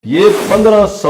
یہ 1500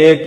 1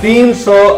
300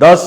10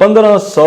1500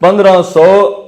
1500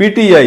PTI,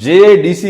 JIDC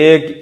1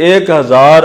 1000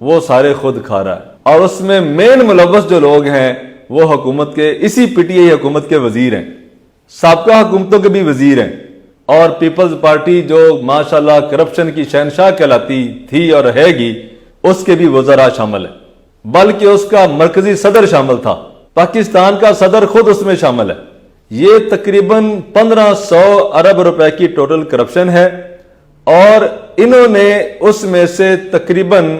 وہ سارے خود کھا رہا ہے، اور اس میں مین ملوث جو لوگ ہیں وہ حکومت کے، اسی پی ٹی آئی حکومت کے وزیر ہیں، سابقہ حکومتوں کے بھی وزیر ہیں، اور پیپلز پارٹی جو ماشاءاللہ کرپشن کی شہنشاہ کہلاتی تھی اور رہے گی، اس کے بھی وزراء شامل ہیں، بلکہ اس کا مرکزی صدر شامل تھا، پاکستان کا صدر خود اس میں شامل ہے۔ یہ تقریباً 1500 ارب روپے کی ٹوٹل کرپشن ہے، اور انہوں نے اس میں سے تقریباً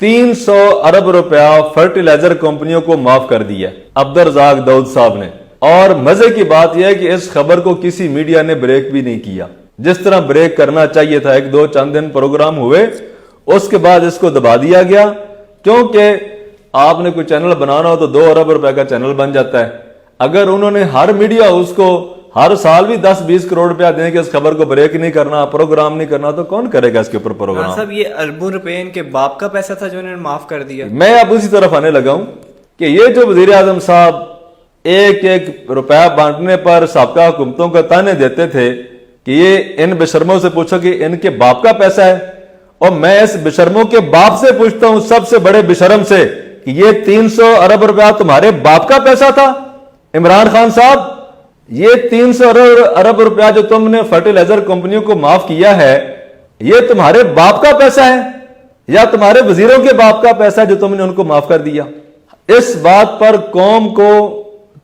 300 ارب روپیہ فرٹیلائزر کمپنیوں کو معاف کر دیا عبدالرزاق داؤد صاحب نے۔ اور مزے کی بات یہ ہے کہ اس خبر کو کسی میڈیا نے بریک بھی نہیں کیا، جس طرح بریک کرنا چاہیے تھا۔ ایک دو چند دن پروگرام ہوئے، اس کے بعد اس کو دبا دیا گیا، کیونکہ آپ نے کوئی چینل بنانا ہو تو 2 ارب روپے کا چینل بن جاتا ہے۔ اگر انہوں نے ہر میڈیا ہاؤس کو ہر سال بھی 10-20 کروڑ روپیہ دیں کہ اس خبر کو بریک نہیں کرنا، پروگرام نہیں کرنا، تو کون کرے گا اس کے اوپر پروگرام؟ صاحب یہ اربوں روپے ان کے باپ کا پیسہ تھا جو انہوں نے معاف کر دیا۔ میں اب اسی طرف آنے لگا ہوں کہ یہ جو وزیر اعظم صاحب ایک ایک روپیہ بانٹنے پر سابقہ حکومتوں کو تانے دیتے تھے کہ یہ ان بشرموں سے پوچھو کہ ان کے باپ کا پیسہ ہے، اور میں اس بشرموں کے باپ سے پوچھتا ہوں، سب سے بڑے بشرم سے، کہ یہ 300 ارب روپیہ تمہارے باپ کا پیسہ تھا؟ عمران خان صاحب، یہ 300 ارب روپیہ جو تم نے فرٹیلائزر کمپنیوں کو معاف کیا ہے، یہ تمہارے باپ کا پیسہ ہے یا تمہارے وزیروں کے باپ کا پیسہ ہے جو تم نے ان کو معاف کر دیا؟ اس بات پر قوم کو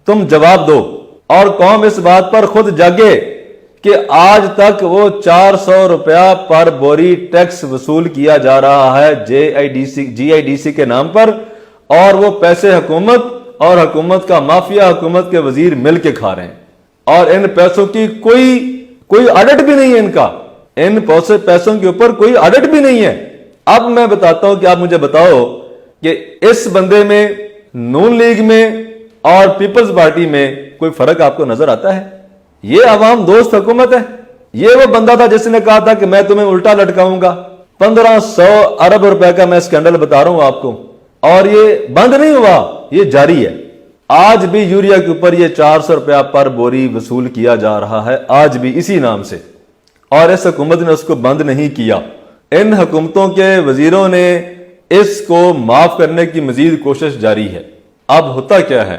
تم جواب دو، اور قوم اس بات پر خود جاگے کہ آج تک وہ 400 روپیہ پر بوری ٹیکس وصول کیا جا رہا ہے جی آئی ڈی سی کے نام پر، اور وہ پیسے حکومت اور حکومت کا مافیا، حکومت کے وزیر مل کے کھا رہے ہیں، اور ان پیسوں کی کوئی آڈٹ بھی نہیں ہے، ان کا ان پیسوں کے اوپر کوئی آڈٹ بھی نہیں ہے۔ اب میں بتاتا ہوں کہ آپ مجھے بتاؤ کہ اس بندے میں، نون لیگ میں اور پیپلز پارٹی میں کوئی فرق آپ کو نظر آتا ہے؟ یہ عوام دوست حکومت ہے؟ یہ وہ بندہ تھا جس نے کہا تھا کہ میں تمہیں الٹا لٹکاؤں گا؟ 1500 ارب روپے کا میں اسکینڈل بتا رہا ہوں آپ کو، اور یہ بند نہیں ہوا، یہ جاری ہے۔ آج بھی یوریا کے اوپر یہ 400 روپیہ پر بوری وصول کیا جا رہا ہے، آج بھی اسی نام سے، اور اس حکومت نے اس کو بند نہیں کیا۔ ان حکومتوں کے وزیروں نے اس کو معاف کرنے کی مزید کوشش جاری ہے۔ اب ہوتا کیا ہے،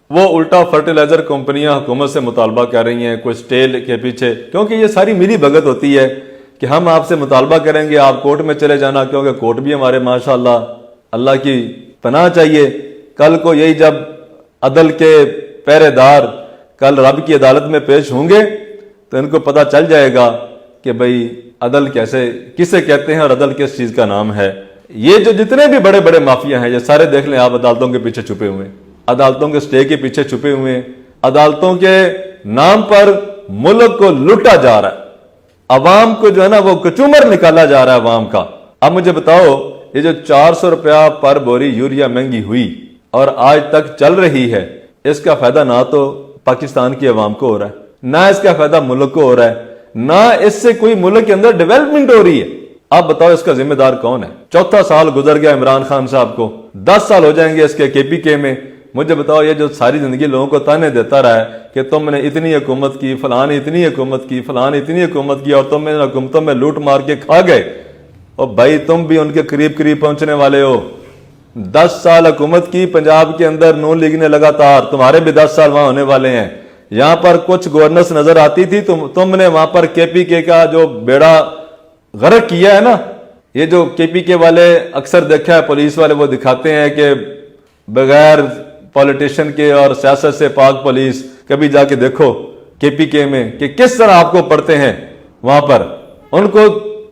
وہ الٹا فرٹیلائزر کمپنیاں حکومت سے مطالبہ کر رہی ہیں کوئی سٹیل کے پیچھے، کیونکہ یہ ساری ملی بھگت ہوتی ہے کہ ہم آپ سے مطالبہ کریں گے، آپ کورٹ میں چلے جانا، کیونکہ کورٹ بھی ہمارے ماشاءاللہ اللہ کی پناہ چاہیے۔ کل کو یہی جب عدل کے پہرے دار کل رب کی عدالت میں پیش ہوں گے تو ان کو پتہ چل جائے گا کہ بھئی عدل کسے کہتے ہیں اور عدل کس چیز کا نام ہے۔ یہ جو جتنے بھی بڑے بڑے مافیا ہیں، یہ سارے دیکھ لیں آپ، عدالتوں کے پیچھے چھپے ہوئے ہیں، عدالتوں کے سٹے کے پیچھے چھپے ہوئے ہیں، عدالتوں کے نام پر ملک کو لوٹا جا رہا ہے، عوام کو جو ہے نا وہ کچومر نکالا جا رہا ہے عوام کا۔ اب مجھے بتاؤ، یہ جو 400 روپیہ پر بوری یوریا مہنگی ہوئی اور آج تک چل رہی ہے، اس کا فائدہ نہ تو پاکستان کی عوام کو ہو رہا ہے، نہ اس کا فائدہ ملک کو ہو رہا ہے، نہ اس سے کوئی ملک کے اندر ڈیولپمنٹ ہو رہی ہے۔ اب بتاؤ اس کا ذمہ دار کون ہے؟ چوتھا سال گزر گیا عمران خان صاحب کو، 10 سال ہو جائیں گے اس کے پی کے میں۔ مجھے بتاؤ، یہ جو ساری زندگی لوگوں کو تانے دیتا رہا ہے کہ تم نے اتنی حکومت کی، فلاں نے اتنی حکومت کی، فلاں نے اتنی حکومت کی، اور تم نے حکومتوں میں لوٹ مار کے کھا گئے، اور بھائی تم بھی ان کے قریب پہنچنے والے ہو۔ 10 سال حکومت کی پنجاب کے اندر نون لیگ نے لگاتار، تمہارے بھی 10 سال وہاں ہونے والے ہیں۔ یہاں پر کچھ گورننس نظر آتی تھی، تم نے وہاں پر کے پی کے کا جو بیڑا غرق کیا ہے نا، یہ جو کے پی کے والے اکثر دیکھا ہے، پولیس والے وہ دکھاتے ہیں کہ بغیر پولیٹیشین کے اور سیاست سے پاک پولیس، کبھی جا کے دیکھو کے پی کے میں کہ کس طرح آپ کو پڑھتے ہیں وہاں پر ان کو۔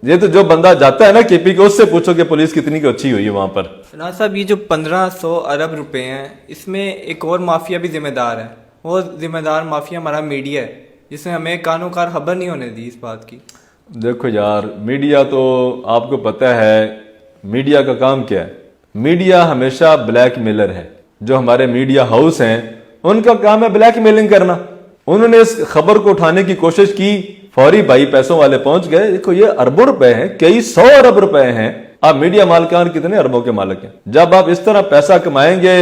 یہ تو جو بندہ جاتا ہے نا کے پی کے، اس سے پوچھو کہ پولیس کتنی کو اچھی ہوئی ہے وہاں پر۔ فنان صاحب، یہ جو 1500 ارب روپے ہیں، اس میں ایک اور مافیا بھی ذمہ دار ہے، وہ ذمہ دار مافیا ہمارا میڈیا ہے، جس نے ہمیں کانوں کار خبر نہیں ہونے دی اس بات کی۔ دیکھو یار، میڈیا تو آپ کو پتہ ہے میڈیا کا کام کیا ہے۔ میڈیا ہمیشہ بلیک میلر ہے۔ جو ہمارے میڈیا ہاؤس ہیں ان کا کام ہے بلیک میلنگ کرنا۔ انہوں نے اس خبر کو اٹھانے کی کوشش کی، فوری بھائی پیسوں والے پہنچ گئے۔ دیکھو یہ اربوں روپے ہیں، کئی 100 ارب روپے ہیں۔ آپ میڈیا مالکان کتنے اربوں کے مالک ہیں؟ جب آپ اس طرح پیسہ کمائیں گے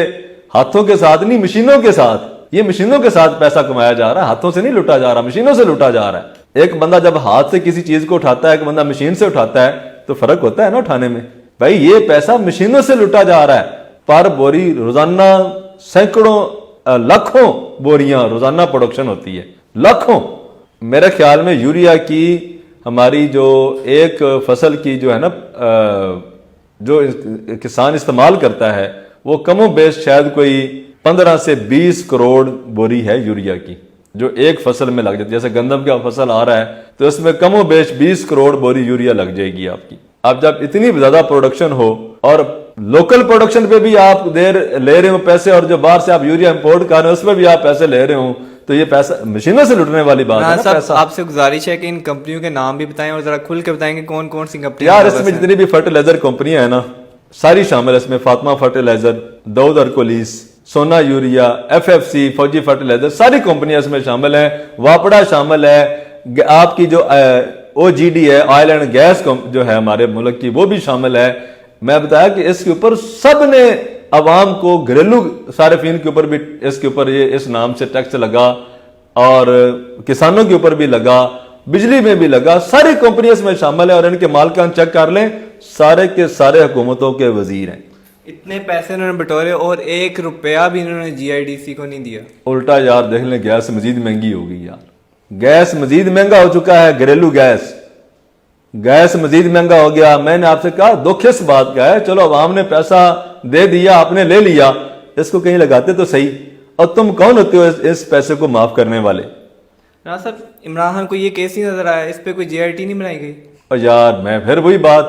ہاتھوں کے ساتھ نہیں، مشینوں کے ساتھ، یہ مشینوں کے ساتھ پیسہ کمایا جا رہا ہے، ہاتھوں سے نہیں لوٹا جا رہا، مشینوں سے لوٹا جا رہا ہے۔ ایک بندہ جب ہاتھ سے کسی چیز کو اٹھاتا ہے، ایک بندہ مشین سے اٹھاتا ہے، تو فرق ہوتا ہے نا اٹھانے میں۔ بھائی یہ پیسہ مشینوں سے لوٹا جا رہا ہے. پر بوری روزانہ سینکڑوں لاکھوں بوریاں روزانہ پروڈکشن ہوتی ہے, لاکھوں. میرے خیال میں یوریا کی ہماری جو ایک فصل کی جو ہے نا جو کسان استعمال کرتا ہے وہ کم و بیش شاید کوئی 15 سے 20 کروڑ بوری ہے یوریا کی جو ایک فصل میں لگ جاتی ہے. جیسے گندم کا فصل آ رہا ہے تو اس میں کم و بیش 20 کروڑ بوری یوریا لگ جائے گی آپ کی. اب جب اتنی زیادہ پروڈکشن ہو اور لوکل پروڈکشن پہ بھی آپ لے رہے ہو پیسے, اور جو باہر سے آپ یوریا امپورٹ کر رہے ہیں اس پہ بھی آپ پیسے لے رہے ہوں, تو یہ پیسہ مشینوں سے لٹنے والی بات ہے نا. پیسہ آپ سے گزارش ہے کہ ان کمپنیوں کے نام بھی بتائیں اور ذرا کھل کے بتائیں کہ کون کون سی کمپنی. یار اس میں جتنی بھی فرٹیلائزر کمپنیاں ہیں نا ساری شامل ہے اس میں. فاطمہ فرٹیلائزر, داؤد ارکولیس, سونا یوریا, FFC, فوجی فرٹیلائزر, ساری کمپنیاں اس میں شامل ہیں. واپڑا شامل ہے, آپ کی جو OGD ہے آئل اینڈ گیس جو ہے ہمارے ملک کی وہ بھی شامل ہے. میں بتایا کہ اس کے اوپر سب نے عوام کو, گھریلو صارفین کے اوپر بھی اس کے اوپر یہ اس نام سے ٹیکس لگا, اور کسانوں کے اوپر بھی لگا, بجلی میں بھی لگا. ساری کمپنیاں اس میں شامل ہیں اور ان کے مالکان چیک کر لیں سارے کے سارے حکومتوں کے وزیر ہیں. اتنے پیسے انہوں نے بٹورے اور 1 روپیہ بھی انہوں نے GIDC کو نہیں دیا. الٹا یار دیکھ لیں گیس مزید مہنگی ہو گئی یار. گیس مزید مہنگا ہو چکا ہے, گھریلو گیس مزید مہنگا ہو گیا. میں نے آپ سے کہا دکھ اس بات کا ہے, چلو عوام نے پیسہ دے دیا, آپ نے لے لیا, اس کو کہیں لگاتے تو صحیح. اور تم کون ہوتے ہو اس پیسے کو معاف کرنے والے؟ رانا صاحب عمران خان کو یہ کیس نہیں نظر آیا, اس پہ کوئی GIT نہیں بنائی گئی؟ اور یار میں پھر وہی بات,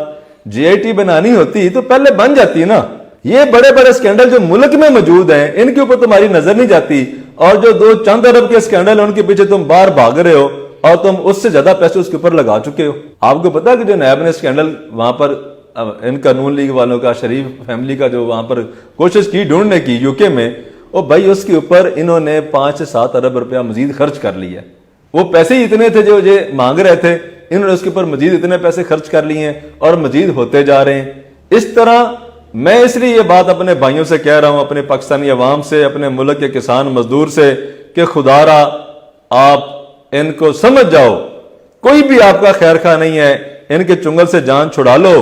GIT بنانی ہوتی تو پہلے بن جاتی نا. یہ بڑے بڑے اسکینڈل جو ملک میں موجود ہیں ان کے اوپر تمہاری نظر نہیں جاتی, اور جو چند ارب کے اسکینڈل ہیں ان کے پیچھے تم باہر بھاگ رہے ہو اور تم اس سے زیادہ پیسے اس کے اوپر لگا چکے ہو. آپ کو پتا کہ جو نیب نے اسکینڈل وہاں پر ان کا نون لیگ والوں کا, شریف فیملی کا جو وہاں پر کوشش کی ڈھونڈنے کی UK میں, وہ بھائی اس کے اوپر انہوں نے 5 سے 7 ارب روپیہ مزید خرچ کر لیا. وہ پیسے ہی اتنے تھے جو یہ مانگ رہے تھے, انہوں نے اس کے اوپر مزید اتنے پیسے خرچ کر لیے ہیں اور مزید ہوتے جا رہے ہیں. اس طرح میں اس لیے یہ بات اپنے بھائیوں سے کہہ رہا ہوں, اپنے پاکستانی عوام سے, اپنے ملک کے کسان مزدور سے, کہ خدا را آپ ان کو سمجھ جاؤ, کوئی بھی آپ کا خیر خواہ نہیں ہے, ان کے چنگل سے جان چھڑا لو,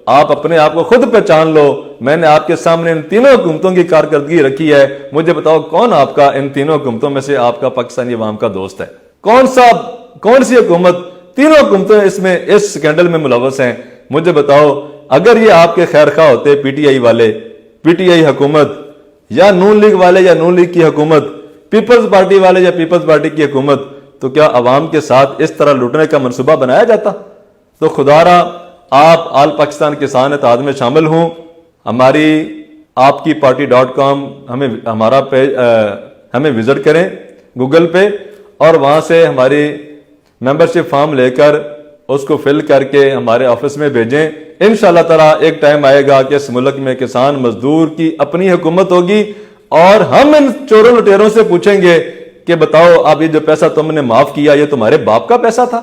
آپ اپنے آپ کو خود پہچان لو. میں نے آپ کے سامنے ان تینوں حکومتوں کی کارکردگی رکھی ہے, مجھے بتاؤ کون آپ کا ان تینوں حکومتوں میں سے آپ کا پاکستانی عوام کا دوست ہے؟ کون سی حکومت؟ تینوں حکومتیں اس میں اس سکینڈل میں ملوث ہیں. مجھے بتاؤ اگر یہ آپ کے خیر خواہ ہوتے, PTI والے, PTI حکومت, یا نون لیگ والے یا نون لیگ کی حکومت, پیپلز پارٹی والے یا پیپلز پارٹی کی حکومت, تو کیا عوام کے ساتھ اس طرح لوٹنے کا منصوبہ بنایا جاتا؟ تو خدا را آپ آل پاکستان کسان اتحاد میں شامل ہوں. ہماری آپ کی party.com ہمارا پیج ہمیں وزٹ کریں گوگل پہ, اور وہاں سے ہماری ممبرشپ فارم لے کر اس کو فل کر کے ہمارے آفس میں بھیجیں. انشاءاللہ تعالیٰ ایک ٹائم آئے گا کہ اس ملک میں کسان مزدور کی اپنی حکومت ہوگی, اور ہم ان چوروں لٹیروں سے پوچھیں گے کہ بتاؤ اب یہ جو پیسہ تم نے معاف کیا یہ تمہارے باپ کا پیسہ تھا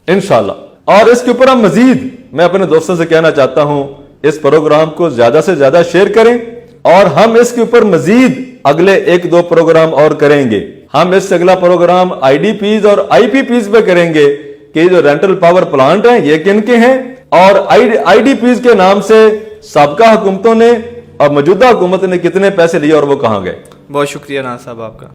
انشاءاللہ. اور اس کے اوپر ہم مزید, میں اپنے دوستوں سے کہنا چاہتا ہوں, اس پروگرام کو زیادہ سے زیادہ شیئر کریں, اور ہم اس کے اوپر مزید اگلے 1-2 پروگرام اور کریں گے. ہم اس سے اگلا پروگرام IDPs اور IPPs پہ کریں گے کہ جو رینٹل پاور پلانٹ ہیں یہ کن کے ہیں, اور IDPs کے نام سے سابقہ حکومتوں نے اور موجودہ حکومت نے کتنے پیسے لیے اور وہ کہاں گئے. بہت شکریہ رانا صاحب آپ کا.